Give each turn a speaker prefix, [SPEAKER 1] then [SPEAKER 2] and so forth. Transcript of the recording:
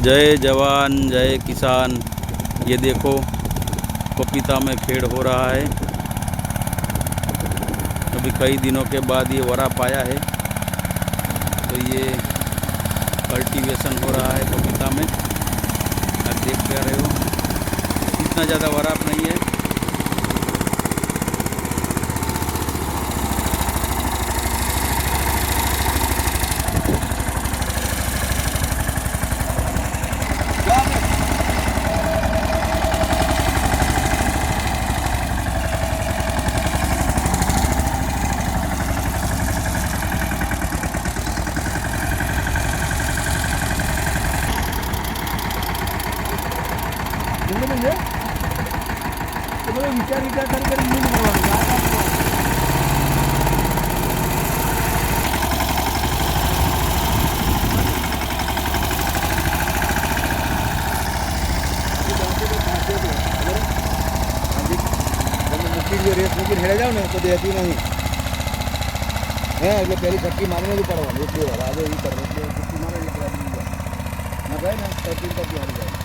[SPEAKER 1] जय जवान जय किसान। ये देखो पपीता में फेड़ हो रहा है। अभी कई दिनों के बाद ये वरा पाया है, तो ये कल्टीवेशन हो रहा है पपीता में। आप देख पा रहे हो इतना ज़्यादा वराप नहीं है।
[SPEAKER 2] म्हणजे तुम्हाला विचार कर नीट बोलवा। रेस में हेरे जाओ ना तो देती नहीं है। એટલે પહેલી ફટકી મારીને જ પડવાની એટલે આગે એ કરવું એટલે ફટકી મારે એટલે ના ગઈ ને 13 તક આવી જાય।